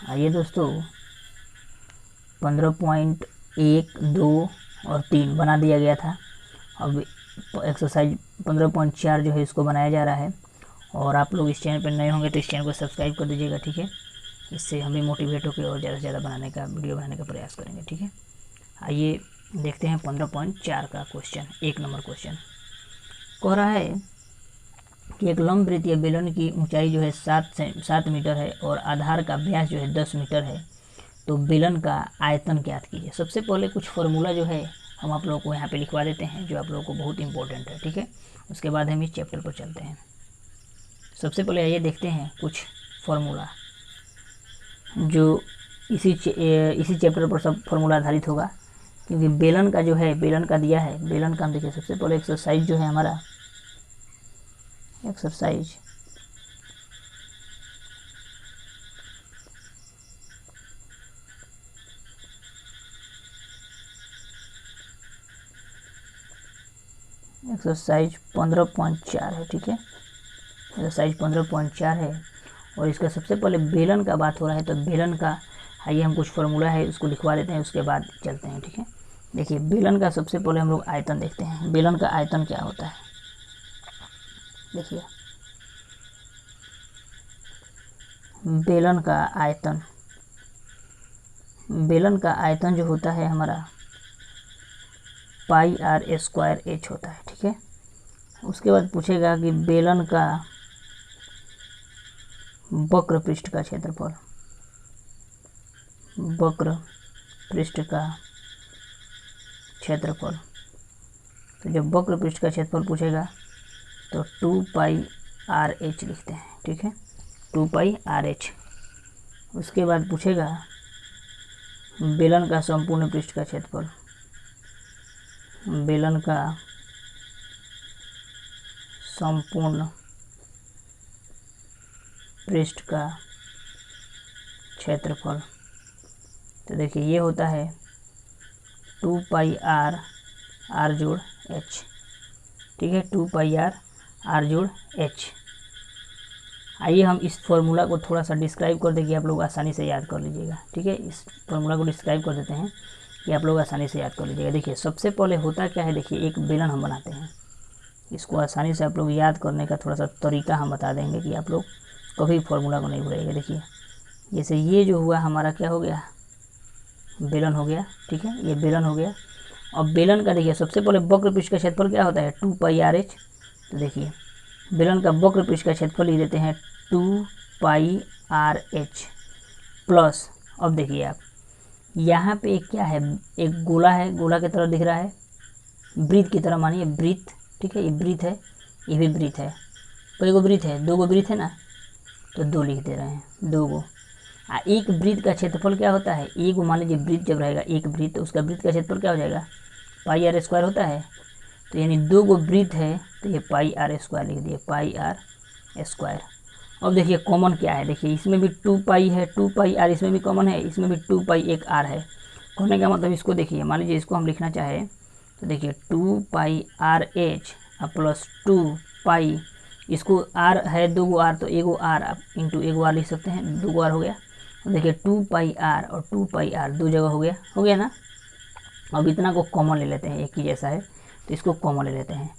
आइए दोस्तों, 15.1, 2 और 3 बना दिया गया था। अब एक्सरसाइज 15.4 जो है इसको बनाया जा रहा है। और आप लोग इस चैनल पर नए होंगे तो इस चैनल को सब्सक्राइब कर दीजिएगा, ठीक है। इससे हमें मोटिवेट होकर और ज़्यादा से ज़्यादा वीडियो बनाने का प्रयास करेंगे, ठीक है। आइए देखते हैं 15.4 का क्वेश्चन। 1 नंबर क्वेश्चन कह रहा है कि एक लंब वृत्तीय बेलन की ऊंचाई जो है 7 मीटर है और आधार का व्यास जो है 10 मीटर है, तो बेलन का आयतन ज्ञात कीजिए। सबसे पहले कुछ फॉर्मूला जो है हम आप लोगों को यहाँ पे लिखवा देते हैं, जो आप लोगों को बहुत इंपॉर्टेंट है, ठीक है। उसके बाद हम इस चैप्टर पर चलते हैं। सबसे पहले आइए देखते हैं कुछ फॉर्मूला जो इसी चैप्टर पर सब फॉर्मूला आधारित होगा, क्योंकि बेलन का जो है, बेलन का दिया है। बेलन का हम देखिए, सबसे पहले एक्सरसाइज जो है हमारा, एक्सरसाइज एक्सरसाइज 15.4 है, ठीक है। एक्सरसाइज 15.4 है और इसका सबसे पहले बेलन का बात हो रहा है, तो बेलन का आइए हम कुछ फॉर्मूला है उसको लिखवा देते हैं, उसके बाद चलते हैं, ठीक है। देखिए बेलन का सबसे पहले हम लोग आयतन देखते हैं। बेलन का आयतन क्या होता है, देखिए बेलन का आयतन, बेलन का आयतन जो होता है हमारा पाई आर स्क्वायर एच होता है, ठीक है। उसके बाद पूछेगा कि बेलन का वक्र पृष्ठ का क्षेत्रफल, वक्र पृष्ठ का क्षेत्रफल। तो जब वक्र पृष्ठ का क्षेत्रफल पूछेगा तो 2 पाई आर एच लिखते हैं, ठीक है, 2 पाई आर एच। उसके बाद पूछेगा बेलन का संपूर्ण पृष्ठ का क्षेत्रफल, बेलन का संपूर्ण पृष्ठ का क्षेत्रफल। तो देखिए ये होता है 2 पाई आर, आर जोड़ एच, ठीक है, 2 पाई आर, आर जोड़ एच। आइए हम इस फॉर्मूला को थोड़ा सा डिस्क्राइब कर दें कि आप लोग आसानी से याद कर लीजिएगा, ठीक है। इस फॉर्मूला को डिस्क्राइब कर देते हैं कि आप लोग आसानी से याद कर लीजिएगा। देखिए सबसे पहले होता क्या है, देखिए एक बेलन हम बनाते हैं। इसको आसानी से आप लोग याद करने का थोड़ा सा तरीका हम बता देंगे कि आप लोग कभी फॉर्मूला को नहीं भूलिएगा। देखिए जैसे ये जो हुआ हमारा क्या हो गया, बेलन हो गया, ठीक है, ये बेलन हो गया। अब बेलन का देखिए सबसे पहले वक्र पृष्ठ का क्षेत्रफल क्या होता है, 2 पाई आर एच। तो देखिए बेलन का वक्र पृष्ठ का क्षेत्रफल लिख देते हैं 2 पाई आर एच प्लस, अब देखिए आप यहाँ पे एक क्या है, एक गोला है, गोला की तरह दिख रहा है, वृत्त की तरह मानिए, वृत्त, ठीक है, ये वृत्त है, ये भी वृत्त है। कई गो वृत्त है, 2 गो वृत्त है ना, तो 2 लिख दे रहे हैं, 2 गो। एक वृत्त का क्षेत्रफल क्या होता है, एक मान लीजिए वृत्त जब रहेगा, एक वृत्त, तो उसका वृत्त का क्षेत्रफल क्या हो जाएगा, पाई आर स्क्वायर होता है। तो यानी 2 गो वृत्त है, तो ये पाई आर स्क्वायर लिख दिए, पाई आर स्क्वायर। अब देखिए कॉमन क्या है, देखिए इसमें भी 2 पाई है, 2 पाई आर इसमें भी कॉमन है, इसमें भी 2 पाई एक आर है। कहने का मतलब इसको देखिए, मान लीजिए इसको हम लिखना चाहें तो देखिए 2 पाई आर एच प्लस 2 पाई, इसको आर है 2 गो आर, तो 1 गो आर आप इंटू 1 गो आर लिख सकते हैं, 2 गो आर हो गया। तो देखिए 2 पाई आर और 2 पाई आर 2 जगह हो गया ना। अब इतना को कॉमन ले लेते हैं, एक ही जैसा है तो इसको कॉमन ले लेते हैं।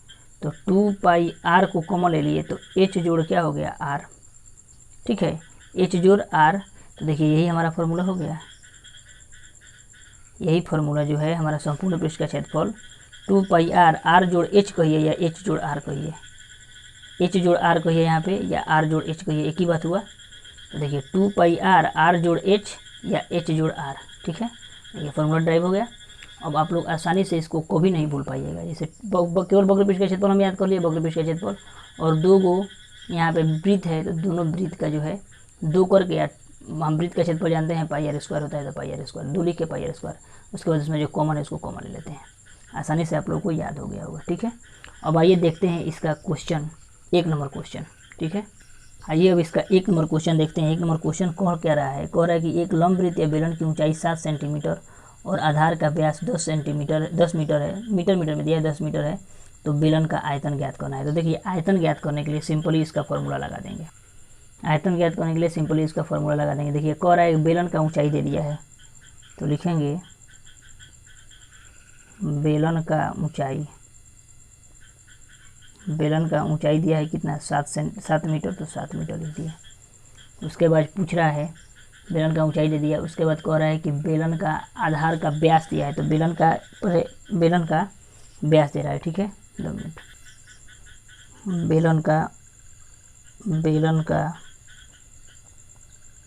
तो 2 पाई आर को कॉमन ले लिए तो एच जोड़ क्या हो गया, आर, ठीक है, एच जोड़ आर। तो देखिए यही हमारा फॉर्मूला हो गया, यही फार्मूला जो है हमारा संपूर्ण पृष्ठ का क्षेत्रफल 2 पाई आर, आर जोड़ एच कहिए या एच जोड़ आर कहिए, एच जोड़ आर कहिए यहाँ पे, या आर जोड़ एच कहिए, एक ही बात हुआ। तो देखिए 2 पाई आर, आर जोड़ एच या एच जोड़ आर, ठीक है, ये फार्मूला ड्राइव हो गया। अब आप लोग आसानी से इसको कभी नहीं भूल पाइएगा। जैसे केवल वक्र पृष्ठ का क्षेत्रफल हम याद कर लिए, वक्र पृष्ठ का क्षेत्रफल, और 2 गो यहाँ पे वृत्त है, तो दोनों वृत्त का जो है 2 करके, या हम वृत्त का क्षेत्रफल जानते हैं पाई आर स्क्वायर होता है, तो पाई आर स्क्वायर 2 लिख के पाई आर स्क्वायर, उसके बाद इसमें जो कॉमन है उसको कॉमन ले लेते हैं। आसानी से आप लोगों को याद हो गया होगा, ठीक है। अब आइए देखते हैं इसका क्वेश्चन, 1 नंबर क्वेश्चन, ठीक है। आइए अब इसका 1 नंबर क्वेश्चन देखते हैं। 1 नंबर क्वेश्चन कह क्या रहा है, कह रहा है कि एक लंब वृत्तीय बेलन की ऊंचाई 7 सेंटीमीटर और आधार का व्यास 10 मीटर है, मीटर में दिया है 10 मीटर है, तो बेलन का आयतन ज्ञात करना है। तो देखिए आयतन ज्ञात करने के लिए सिंपली इसका फॉर्मूला लगा देंगे। आयतन ज्ञात करने के लिए सिंपली इसका फॉर्मूला लगा देंगे। देखिए कह रहा है बेलन का ऊंचाई दे दिया है, तो लिखेंगे बेलन का ऊंचाई, बेलन का ऊंचाई दिया है कितना 7 मीटर, तो 7 मीटर लिख दिया। उसके बाद पूछ रहा है बेलन का ऊंचाई दे दिया, उसके बाद कह रहा है कि बेलन का आधार का व्यास दिया है, तो बेलन का व्यास दे रहा है। ठीक है, 2 मिनट। बेलन का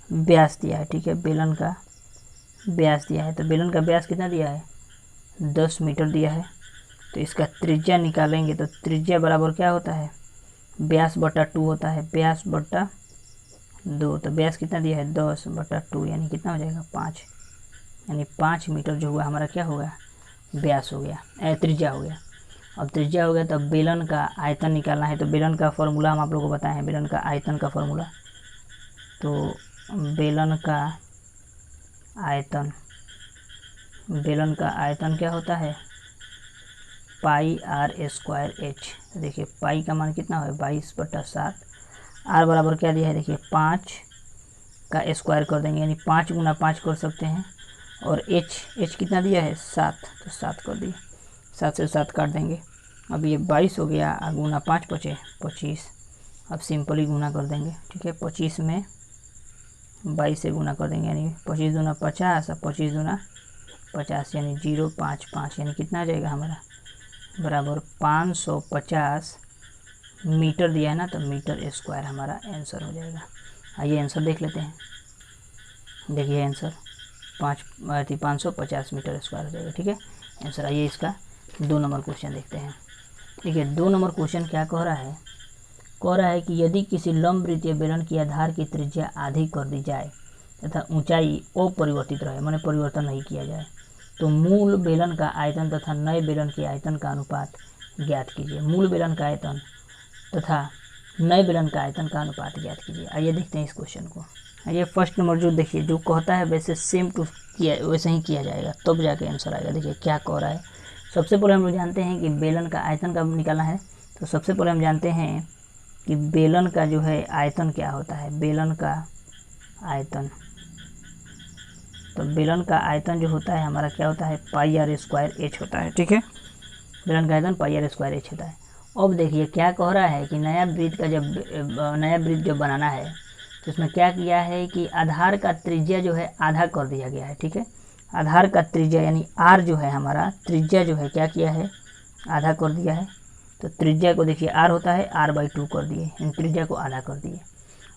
व्यास दिया है। ठीक है, बेलन का व्यास दिया है, तो बेलन का व्यास कितना दिया है 10 मीटर दिया है। तो इसका त्रिज्या निकालेंगे, तो त्रिज्या बराबर क्या होता है व्यास बटा 2 होता है, व्यास बटा 2। तो व्यास कितना दिया है 10 बटा 2, यानी कितना हो जाएगा 5, यानी 5 मीटर जो हुआ हमारा क्या होगा व्यास हो गया, त्रिज्या हो गया। अब त्रिज्या हो गया, तो बेलन का आयतन निकालना है। तो बेलन का फॉर्मूला हम आप लोगों को बताए हैं, बेलन का आयतन का फॉर्मूला। तो बेलन का आयतन, बेलन का आयतन क्या होता है पाई आर स्क्वायर एच। देखिए पाई का मान कितना है 22 बटा 7, आर बराबर क्या दिया है देखिए 5 का स्क्वायर कर देंगे, यानी 5 गुना 5 कर सकते हैं, और एच कितना दिया है 7, तो 7 कर दिए, 7 से 7 काट देंगे। अब ये 22 हो गया, गुना 5 बचे 25। अब सिंपली गुना कर देंगे। ठीक है, 25 में 22 से गुना कर देंगे, यानी 25 दूना 50 और 25 दूना 50, यानी 055, यानी कितना आ जाएगा हमारा बराबर 550 मीटर दिया है ना, तो मीटर स्क्वायर हमारा आंसर हो जाएगा। आइए आंसर देख लेते हैं। देखिए आंसर 550 मीटर स्क्वायर हो जाएगा। ठीक है आंसर। आइए इसका 2 नंबर क्वेश्चन देखते हैं। देखिए 2 नंबर क्वेश्चन क्या कह रहा है, कह रहा है कि यदि किसी लंबवृत्तीय बेलन की आधार की त्रिज्या आधी कर दी जाए तथा ऊंचाई अपरिवर्तित रहे, माने परिवर्तन नहीं किया जाए, तो मूल बेलन का आयतन तथा नए बेलन के आयतन का अनुपात ज्ञात कीजिए। मूल बेलन का आयतन तथा नए बेलन का आयतन का अनुपात ज्ञात कीजिए। आइए देखते हैं इस क्वेश्चन को। आइए फर्स्ट नंबर जो देखिए जो कहता है वैसे सेम टू किया वैसे ही किया जाएगा, तब जाके आंसर आएगा। देखिए क्या कह रहा है, सबसे पहले हम लोग जानते हैं कि बेलन का आयतन कब निकालना है। तो सबसे पहले हम जानते हैं कि बेलन का जो है आयतन क्या होता है, बेलन का आयतन। तो बेलन का आयतन जो होता है हमारा क्या होता है पाई आर स्क्वायर एच होता है। ठीक है, बेलन का आयतन पाई आर स्क्वायर एच होता है। अब देखिए क्या कह रहा है कि नया वृत्त जब बनाना है तो इसमें क्या किया है कि आधार का त्रिज्या जो है आधा कर दिया गया है। ठीक है, आधार का त्रिज्या यानी आर जो है हमारा त्रिज्या जो है क्या किया है आधा कर दिया है। तो त्रिज्या को देखिए आर होता है r/2 कर दिए, इन त्रिज्या को आधा कर दिए।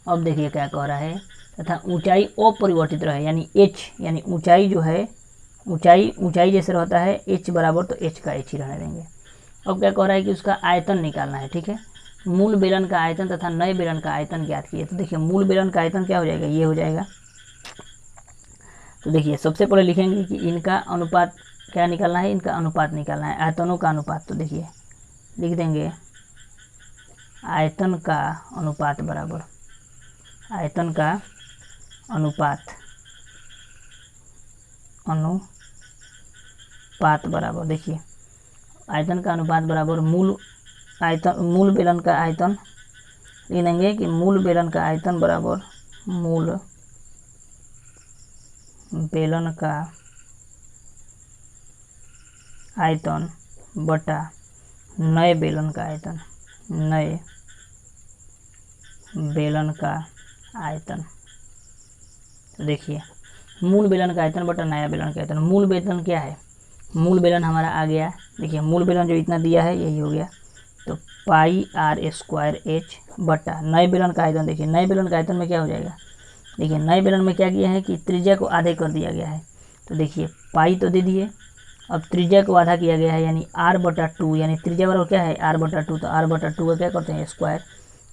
अब देखिए क्या कह रहा है तथा ऊंचाई अपरिवर्तित रहे, यानी h, यानी ऊंचाई जो है ऊंचाई जैसे रहता है h बराबर, तो h का h ही रहने देंगे। अब क्या कह रहा है कि उसका आयतन निकालना है। ठीक है, मूल बेलन का आयतन तथा नए बेलन का आयतन ज्ञात किए। तो देखिए मूल बेलन का आयतन क्या हो जाएगा, ये हो जाएगा। तो देखिए सबसे पहले लिखेंगे कि इनका अनुपात क्या निकालना है, इनका अनुपात निकालना है, आयतनों का अनुपात। तो देखिए लिख देंगे आयतन का अनुपात बराबर, आयतन का अनुपात बराबर, देखिए आयतन का अनुपात बराबर मूल बेलन का आयतन। लिख देंगे कि मूल बेलन का आयतन बराबर मूल बेलन का आयतन बटा नए बेलन का आयतन, नए बेलन का आयतन। तो देखिए मूल बेलन का आयतन बटा नया बेलन का आयतन। मूल बेलन क्या है, मूल बेलन हमारा आ गया, देखिए मूल बेलन जो इतना दिया है यही हो गया, तो पाई आर स्क्वायर एच बटा नए बेलन का आयतन। देखिए नए बेलन का आयतन में क्या हो जाएगा, देखिए नए बेलन में क्या किया है कि त्रिज्या को आधे कर दिया गया है। तो देखिए पाई तो दे दिए, अब त्रिज्या को आधा किया गया है, यानी r/2, यानी त्रिज्या बराबर क्या है r/2, तो r/2 का क्या करते हैं स्क्वायर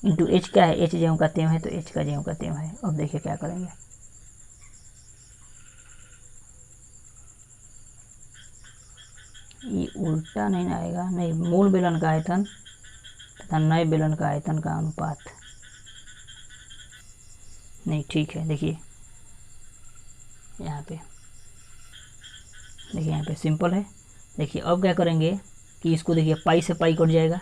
इंटू h क्या है h ज्यों का त्यों है, तो h का ज्यों का त्यों है। अब देखिए क्या करेंगे, ये उल्टा नहीं ना आएगा, नहीं, मूल बेलन का आयतन तथा नए बेलन का आयतन का अनुपात, नहीं ठीक है। देखिए यहाँ पे, देखिए यहाँ पे सिंपल है। देखिए अब क्या करेंगे कि इसको देखिए पाई से पाई कट जाएगा,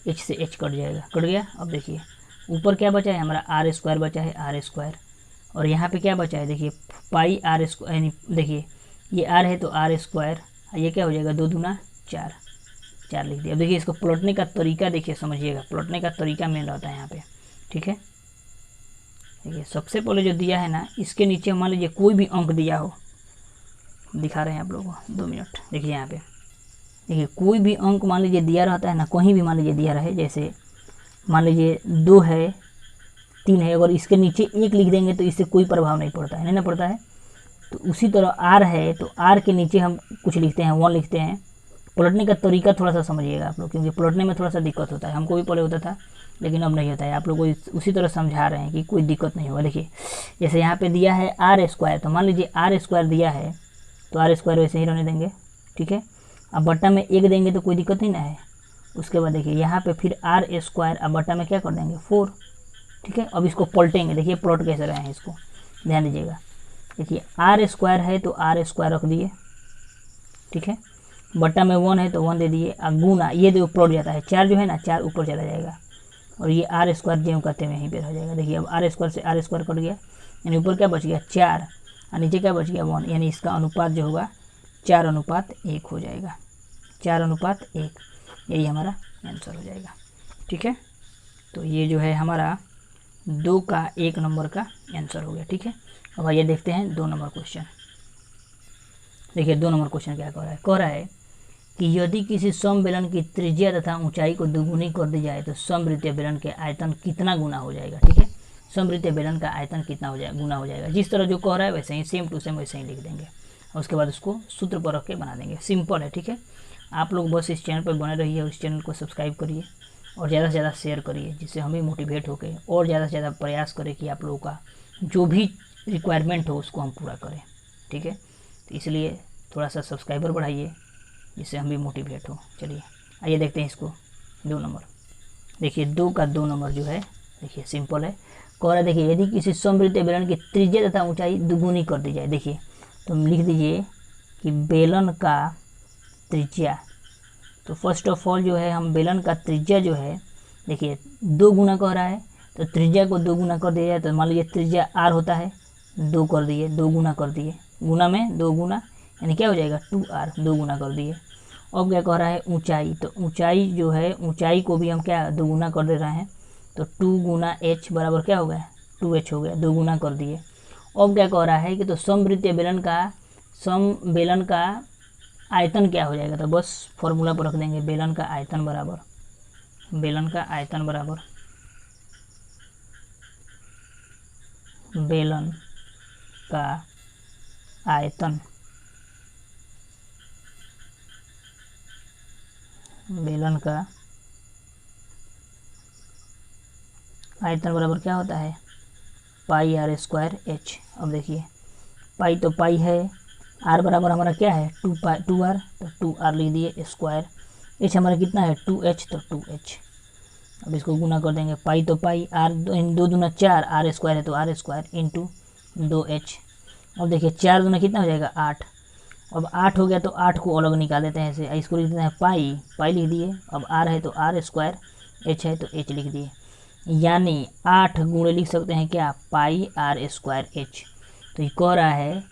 h से h कट जाएगा, कट गया। अब देखिए ऊपर क्या बचा है हमारा आर स्क्वायर बचा है, आर स्क्वायर, और यहाँ पे क्या बचा है देखिए पाई आर स्क्वायर, यानी देखिए ये आर है तो आर स्क्वायर, ये क्या हो जाएगा 2 दूना 4, 4 लिख दिया। अब देखिए इसको प्लटने का तरीका देखिए समझिएगा, प्लटने का तरीका मेन रहता है यहाँ पे, ठीक है। देखिए सबसे पहले जो दिया है ना, इसके नीचे मान लीजिए कोई भी अंक दिया हो, दिखा रहे हैं आप लोगों को 2 मिनट, देखिए यहाँ पे देखिए कोई भी अंक मान लीजिए दिया रहता है ना, कहीं भी मान लीजिए दिया रहे, जैसे मान लीजिए 2 है, 3 है, अगर इसके नीचे 1 लिख देंगे तो इससे कोई प्रभाव नहीं पड़ता है, नहीं ना पड़ता है। तो उसी तरह आर है तो आर के नीचे हम कुछ लिखते हैं 1 लिखते हैं। पलटने का तरीका थोड़ा सा समझिएगा आप लोग, क्योंकि पलटने में थोड़ा सा दिक्कत होता है, हमको भी पहले होता था लेकिन अब नहीं होता है। आप लोग को उसी तरह समझा रहे हैं कि कोई दिक्कत नहीं होगा। देखिए जैसे यहाँ पे दिया है आर स्क्वायर, तो मान लीजिए आर स्क्वायर दिया है तो आर स्क्वायर वैसे ही रहने देंगे, ठीक है। अब बट्टा में 1 देंगे तो कोई दिक्कत नहीं ना है। उसके बाद देखिए यहाँ पे फिर आर स्क्वायर, अब बट्टा में क्या कर देंगे 4, ठीक है। अब इसको पलटेंगे, देखिए प्लॉट कैसे रहे हैं, इसको ध्यान दीजिएगा। देखिए आर स्क्वायर है तो आर स्क्वायर रख दिए, ठीक है। बट्टा में 1 है तो 1 दे दिए। अब गुना, ये जो प्लॉट जाता है 4 जो है ना, 4 ऊपर चला जाएगा और ये आर स्क्वायर जो करते हुए यहीं पे रह जाएगा। देखिए अब आर स्क्वायर से आर स्क्वायर कट गया, यानी ऊपर क्या बच गया 4 और नीचे क्या बच गया 1, यानी इसका अनुपात जो होगा 4:1 हो जाएगा, 4:1, यही हमारा आंसर हो जाएगा, ठीक है। तो ये जो है हमारा 2 का 1 नंबर का आंसर हो गया, ठीक है। अब आइए देखते हैं 2 नंबर क्वेश्चन। देखिए 2 नंबर क्वेश्चन क्या कह रहा है कि यदि किसी समबेलन की त्रिज्या तथा ऊंचाई को दुगुनी कर दी जाए तो समवृत्तीय बेलन के आयतन कितना गुना हो जाएगा, ठीक है। समवृत्तीय बेलन का आयतन कितना हो जाएगा, गुना हो जाएगा। जिस तरह जो कह रहा है वैसे ही सेम टू सेम वैसे ही लिख देंगे और उसके बाद उसको सूत्र पर रख के बना देंगे, सिंपल है, ठीक है। आप लोग बस इस चैनल पर बने रहिए और इस चैनल को सब्सक्राइब करिए और ज़्यादा से ज़्यादा शेयर करिए, जिससे हम भी मोटिवेट होकर और ज़्यादा से ज़्यादा प्रयास करें कि आप लोगों का जो भी रिक्वायरमेंट हो उसको हम पूरा करें, ठीक है। तो इसलिए थोड़ा सा सब्सक्राइबर बढ़ाइए जिससे हम भी मोटिवेट हो। चलिए आइए देखते हैं इसको 2 नंबर। देखिए 2 का 2 नंबर जो है देखिए सिंपल है, कह रहा है देखिए यदि किसी समवृत्तीय बेलन की त्रिज्या तथा ऊंचाई दुगुनी कर दी जाए। देखिए तो लिख दीजिए कि बेलन का त्रिज्या, तो फर्स्ट ऑफ ऑल जो है हम बेलन का त्रिज्या जो है देखिए 2 गुना कह रहा है, तो त्रिज्या को 2 गुना कर दिया जाए तो मान लीजिए त्रिज्या आर होता है, 2 कर दिए, 2 गुना कर दिए, गुना में 2 गुना यानी क्या हो जाएगा 2r, 2 गुना कर दिए। अब क्या कह रहा है ऊंचाई, तो ऊंचाई जो है ऊंचाई को भी हम क्या 2 गुना कर दे रहे हैं, तो 2 गुना h बराबर क्या हो गया 2h हो गया, 2 गुना कर दिए। अब क्या कह रहा है कि तो समवृत्तीय बेलन का आयतन क्या हो जाएगा, तो बस फॉर्मूला पर रख देंगे बेलन का आयतन बराबर बेलन का आयतन बराबर क्या होता है पाई आर स्क्वायर एच। अब देखिए पाई तो पाई है, आर बराबर हमारा क्या है 2r, तो 2r लिख दिए स्क्वायर, एच हमारा कितना है 2h, तो 2h। अब इसको गुना कर देंगे, पाई तो पाई, आर 2 दूना 4, आर स्क्वायर है तो आर स्क्वायर इंटू 2h। अब देखिए 4 दूना कितना हो जाएगा 8। अब 8 हो गया तो 8 को अलग निकाल देते हैं ऐसे, इसको लिख देते हैं पाई लिख दिए। अब आर है तो आर स्क्वायर, एच है तो एच लिख दिए, यानी 8 गुणे लिख सकते हैं क्या पाई आर स्क्वायर एच। तो ये कह रहा है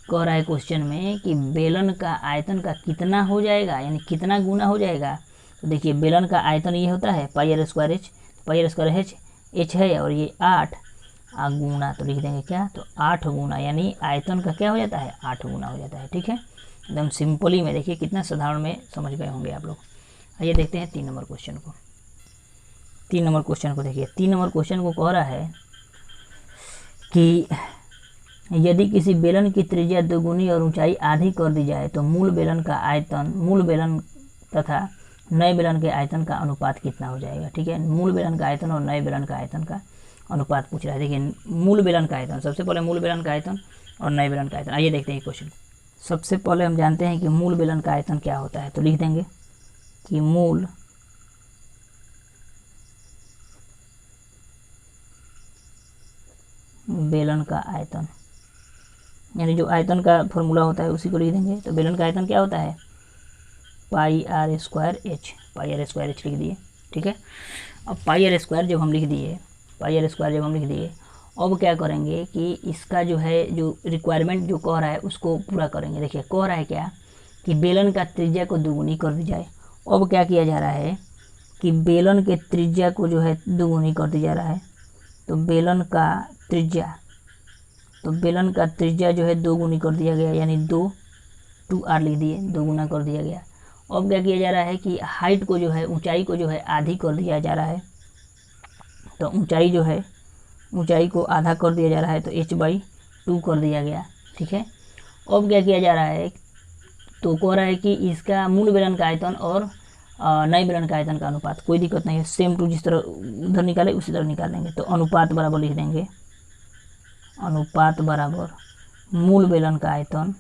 क्वेश्चन में कि बेलन का आयतन का कितना हो जाएगा, यानी कितना गुना हो जाएगा। तो देखिए बेलन का आयतन ये होता है pi R square H, pi R square H है और ये 8 गुना, तो लिख देंगे क्या तो 8 गुना, यानी आयतन का क्या हो जाता है 8 गुना हो जाता है, ठीक है। एकदम सिंपली में देखिए कितना साधारण में समझ गए होंगे आप लोग। आइए देखते हैं 3 नंबर क्वेश्चन को। 3 नंबर क्वेश्चन को देखिए, 3 नंबर क्वेश्चन को कह रहा है कि यदि किसी बेलन की त्रिज्या दोगुनी और ऊंचाई आधी कर दी जाए तो मूल बेलन तथा नए बेलन के आयतन का अनुपात कितना हो जाएगा, ठीक है। मूल बेलन का आयतन और नए बेलन का आयतन का अनुपात पूछ रहा है। देखिए मूल बेलन का आयतन, सबसे पहले मूल बेलन का आयतन और नए बेलन का आयतन। आइए देखते हैं क्वेश्चन। सबसे पहले हम जानते हैं कि मूल बेलन का आयतन क्या होता है, तो लिख देंगे कि मूल बेलन का आयतन, यानी जो आयतन का फॉर्मूला होता है उसी को लिख देंगे। तो बेलन का आयतन क्या होता है pi R square H, pi R square H लिख दिए, ठीक है। अब पाई आर स्क्वायर जब हम लिख दिए पाई आर स्क्वायर जब हम लिख दिए, अब क्या करेंगे कि इसका जो है जो रिक्वायरमेंट जो कह रहा है उसको पूरा करेंगे। देखिए कह रहा है क्या कि बेलन का त्रिज्या को दुगुनी कर दी जाए। अब क्या किया जा रहा है कि बेलन के त्रिज्या को जो है दुगुनी कर दिया जा रहा है। तो बेलन का त्रिज्या जो है दोगुनी कर दिया गया, यानी 2r लिख दिए, दोगुना कर दिया गया। अब क्या किया जा रहा है कि हाइट को जो है, ऊंचाई को जो है आधी कर दिया जा रहा है। तो ऊंचाई को आधा कर दिया जा रहा है, तो h/2 कर दिया गया। ठीक है, अब क्या किया जा रहा है, तो कह रहा है कि इसका मूल बेलन का आयतन और नए बेलन का आयतन का अनुपात, कोई दिक्कत नहीं है, सेम टू जिस तरह उधर निकाले उसी तरह निकाल देंगे। तो अनुपात बराबर लिख देंगे, अनुपात बराबर मूल बेलन का आयतन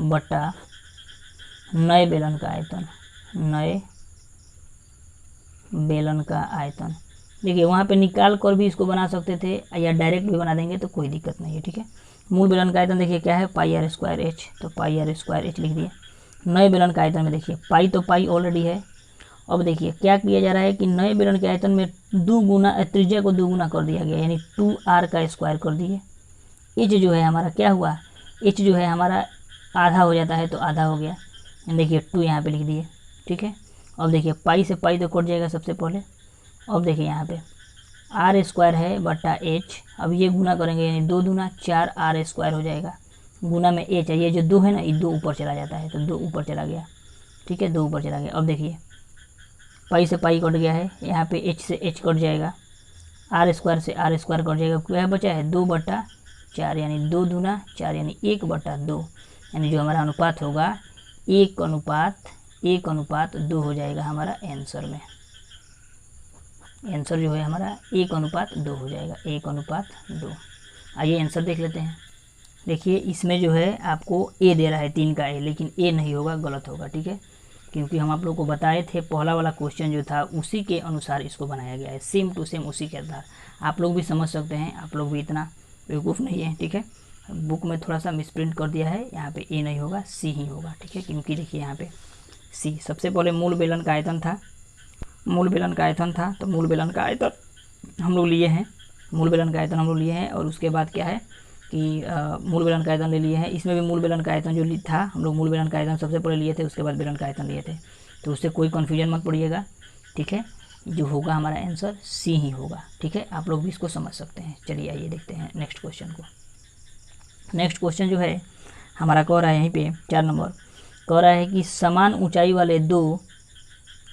बटा नए बेलन का आयतन। देखिए वहाँ पे निकाल कर भी इसको बना सकते थे या डायरेक्ट भी बना देंगे तो कोई दिक्कत नहीं है। ठीक है, मूल बेलन का आयतन देखिए क्या है, पाई आर स्क्वायर एच, तो पाई आर स्क्वायर एच लिख दिए। नए बेलन का आयतन में देखिए पाई तो पाई ऑलरेडी है। अब देखिए क्या किया जा रहा है कि नए बेलन के आयतन में त्रिज्या को दोगुना कर दिया गया, यानी 2r का स्क्वायर कर दिए। एच जो है हमारा क्या हुआ, एच जो है हमारा आधा हो जाता है, तो आधा हो गया, देखिए 2 यहाँ पे लिख दिए। ठीक है, अब देखिए पाई से पाई तो कट जाएगा सबसे पहले। अब देखिए यहाँ पे आर स्क्वायर है बटा एच, अब ये गुना करेंगे यानी 2 दूना 4r स्क्वायर हो जाएगा, गुना में एच है, ये जो 2 है ना, ये 2 ऊपर चला जाता है, तो 2 ऊपर चला गया। ठीक है, 2 ऊपर चला गया। अब देखिए पाई से पाई कट गया है, यहाँ पे एच से एच कट जाएगा, आर स्क्वायर से आर स्क्वायर कट जाएगा, क्या बचा है 2/4, यानी 2 दूना 4 यानी 1/2, यानी जो हमारा अनुपात होगा 1:2 हो जाएगा हमारा आंसर में। आंसर जो है हमारा 1:2 हो जाएगा, 1:2। आइए आंसर देख लेते हैं। देखिए इसमें जो है आपको ए दे रहा है 3 का ए, लेकिन ए नहीं होगा, गलत होगा। ठीक है, क्योंकि हम आप लोग को बताए थे पहला वाला क्वेश्चन जो था उसी के अनुसार इसको बनाया गया है, सेम टू सेम उसी के आधार। आप लोग भी समझ सकते हैं, आप लोग भी इतना बेवकूफ़ नहीं है। ठीक है, बुक में थोड़ा सा मिसप्रिंट कर दिया है, यहाँ पे ए नहीं होगा, सी ही होगा। ठीक है, क्योंकि देखिए यहाँ पे सी सबसे पहले मूल बेलन का आयतन था, तो मूल बेलन का आयतन हम लोग लिए हैं, और उसके बाद क्या है कि मूल बेलन का आयतन ले लिए हैं। इसमें भी मूल बेलन का आयतन जो था, हम लोग मूल बेलन का आयतन सबसे पहले लिए थे, उसके बाद बेलन का आयतन लिए थे, तो उससे कोई कन्फ्यूजन मत पड़िएगा। ठीक है, जो होगा हमारा आंसर सी ही होगा। ठीक है, आप लोग भी इसको समझ सकते हैं। चलिए आइए देखते हैं नेक्स्ट क्वेश्चन को। नेक्स्ट क्वेश्चन जो है हमारा कह रहा है यहीं पे 4 नंबर, कह रहा है कि समान ऊंचाई वाले 2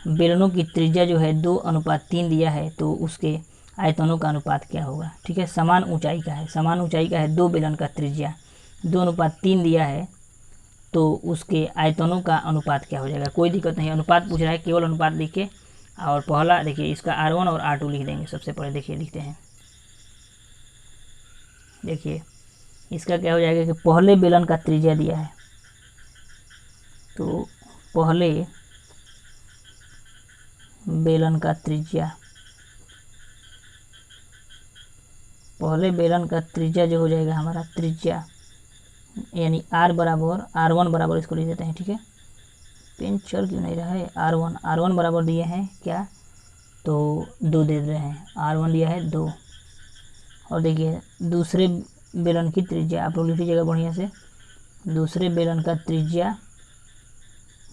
बेलनों की त्रिज्या जो है 2:3 दिया है, तो उसके आयतनों का अनुपात क्या होगा। ठीक है, समान ऊंचाई का है 2 बेलन का त्रिज्या 2:3 दिया है, तो उसके आयतनों का अनुपात क्या हो जाएगा। कोई दिक्कत नहीं, अनुपात पूछ रहा है, केवल अनुपात लिख के, और पहला देखिए इसका R1 और R2 लिख देंगे सबसे पहले। देखिए लिखते हैं, देखिए इसका क्या हो जाएगा कि पहले बेलन का त्रिज्या दिया है, तो पहले बेलन का त्रिज्या जो हो जाएगा हमारा त्रिज्या, यानी R1 बराबर इसको लिख देते हैं। ठीक है, पेन चल क्यों नहीं रहा है, R1 बराबर दिए हैं क्या, तो 2 दे रहे हैं, R1 दिया है 2। और देखिए दूसरे बेलन की त्रिज्या आप लोग लिख लीजिएगा बढ़िया से, दूसरे बेलन का त्रिज्या,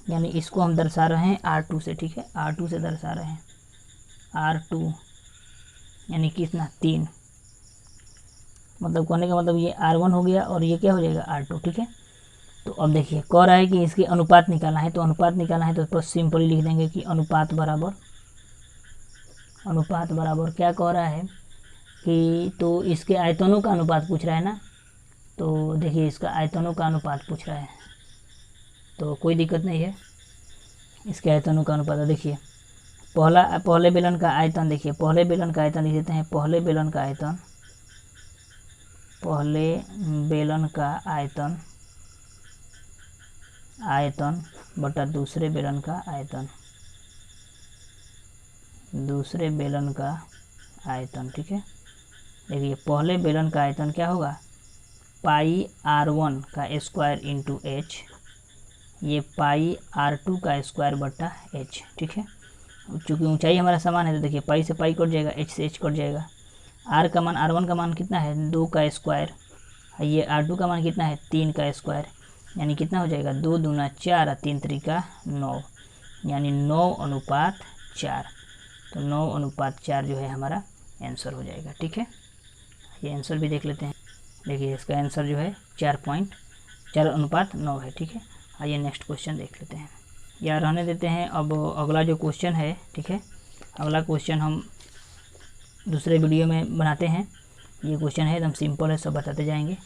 यानी इसको हम दर्शा रहे हैं R2 से। ठीक है, R2 से दर्शा रहे हैं, R2 यानी कितना 3, मतलब कहने का मतलब ये R1 हो गया और ये क्या हो जाएगा R2। ठीक है, तो अब देखिए कह रहा है कि इसकी अनुपात निकालना है, तो सिंपली लिख देंगे कि अनुपात बराबर क्या कह रहा है कि, तो इसके आयतनों का अनुपात पूछ रहा है ना, तो देखिए इसका आयतनों का अनुपात पूछ रहा है, तो कोई दिक्कत नहीं है, इसके आयतनों का अनुपात। देखिए पहले बेलन का आयतन, देखिए पहले बेलन का आयतन लिख देते हैं, पहले बेलन का आयतन बटा दूसरे बेलन का आयतन। ठीक है, देखिए पहले बेलन का आयतन क्या होगा, पाई R1 का स्क्वायर इंटू एच, ये पाई R2 का स्क्वायर बटा h, ठीक है। चूँकि ऊंचाई हमारा समान है तो देखिए पाई से पाई कट जाएगा, h से h कट जाएगा। r का मान R1 का मान कितना है 2 का स्क्वायर, ये R2 का मान कितना है 3 का स्क्वायर, यानी कितना हो जाएगा 2 दूना 4 और 3 त्रिका 9, यानी 9:4। तो 9:4 जो है हमारा आंसर हो जाएगा, ठीक है। ये आंसर भी देख लेते हैं। देखिए इसका आंसर जो है 4:9 है, ठीक है। आइए नेक्स्ट क्वेश्चन देख लेते हैं, या रहने देते हैं। अब अगला जो क्वेश्चन है, ठीक है, अगला क्वेश्चन हम दूसरे वीडियो में बनाते हैं। ये क्वेश्चन है एकदम सिंपल है, सब बताते जाएंगे।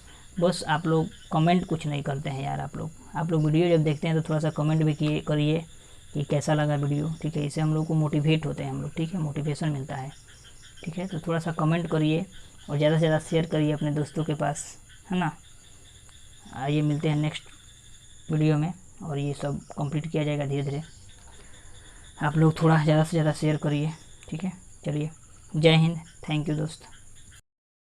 बस आप लोग कमेंट कुछ नहीं करते हैं यार, आप लोग वीडियो जब देखते हैं तो थोड़ा सा कमेंट भी करिए कि कैसा लगा वीडियो, ठीक है। इससे हम लोग को मोटिवेट होते हैं हम लोग, ठीक है, मोटिवेशन मिलता है, ठीक है। तो थोड़ा सा कमेंट करिए और ज़्यादा से ज़्यादा शेयर करिए अपने दोस्तों के पास, है ना। आइए मिलते हैं नेक्स्ट वीडियो में, और ये सब कंप्लीट किया जाएगा धीरे धीरे। आप लोग थोड़ा ज़्यादा से ज़्यादा शेयर करिए, ठीक है। चलिए, जय हिंद, थैंक यू दोस्त।